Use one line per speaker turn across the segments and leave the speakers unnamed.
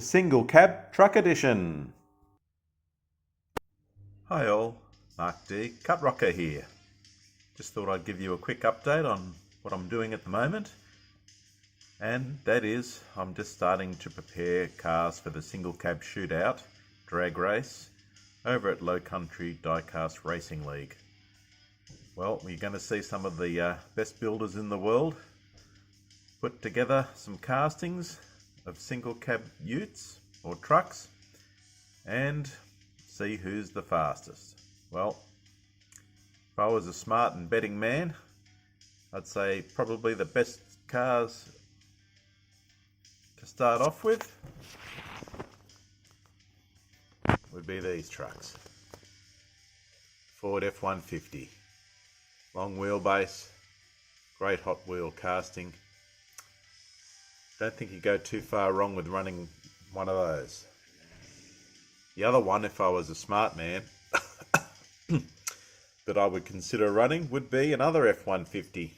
the Single Cab Truck Edition. Hi all, Marc D, CutRock'R here. Just thought I'd give you a quick update on what I'm doing at the moment. And that is, I'm just starting to prepare cars for the Single Cab Shootout drag race over at Low Country Diecast Racing League. Well, we're going to see some of the best builders in the world put together some castings of single cab utes or trucks and see who's the fastest. Well, if I was a smart and betting man, I'd say probably the best cars to start off with would be these trucks. Ford F-150, long wheelbase, great hot wheel casting. Don't think you go too far wrong with running one of those. The other one, if I was a smart man, that I would consider running would be another F-150.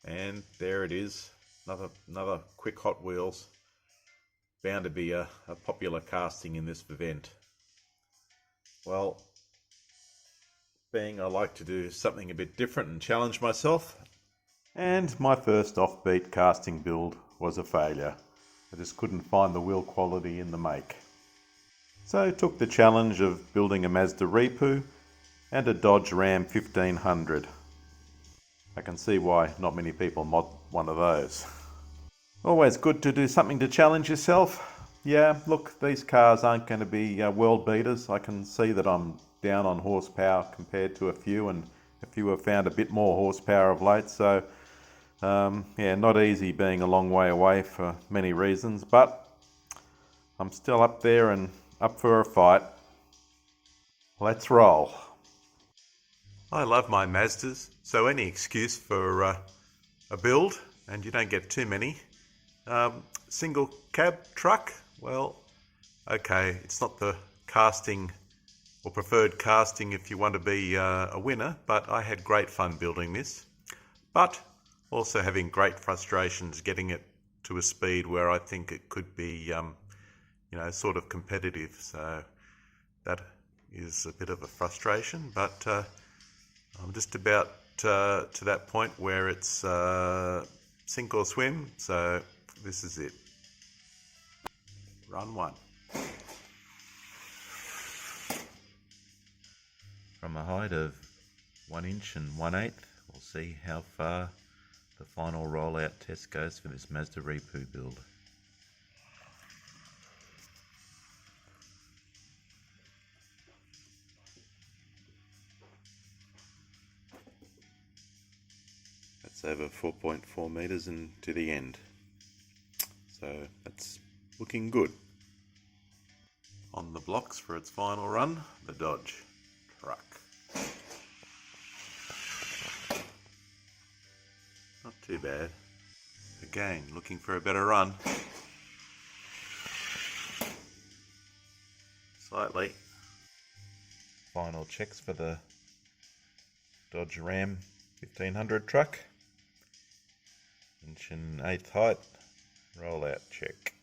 And there it is, another quick Hot Wheels. Bound to be a popular casting in this event. Well, being I like to do something a bit different and challenge myself, and my first offbeat casting build was a failure. I just couldn't find the wheel quality in the make. So I took the challenge of building a Mazda Repu and a Dodge Ram 1500. I can see why not many people mod one of those. Always good to do something to challenge yourself. Yeah, look, these cars aren't going to be world beaters. I can see that I'm down on horsepower compared to a few, and a few have found a bit more horsepower of late. So yeah, not easy being a long way away for many reasons, but I'm still up there and up for a fight. Let's roll. I love my Mazdas, so any excuse for a build, and you don't get too many. Single cab truck, well, okay, it's not the casting or preferred casting if you want to be a winner, but I had great fun building this. But also having great frustrations getting it to a speed where I think it could be, sort of competitive. So that is a bit of a frustration, but I'm just about to that point where it's sink or swim. So this is it. Run one. From a height of 1 inch and 1/8, we'll see how far the final rollout test goes for this Mazda Repu build. That's over 4.4 meters and to the end. So that's looking good. On the blocks for its final run, the Dodge truck. Not too bad. Again, looking for a better run. Slightly. Final checks for the Dodge Ram 1500 truck. 1 1/8 height. Rollout check.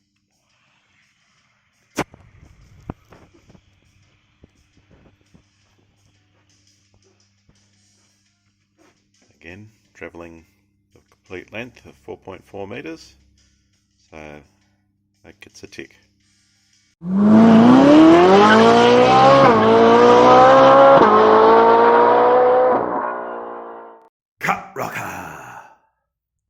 Again, travelling the complete length of 4.4 meters, so that gets a tick.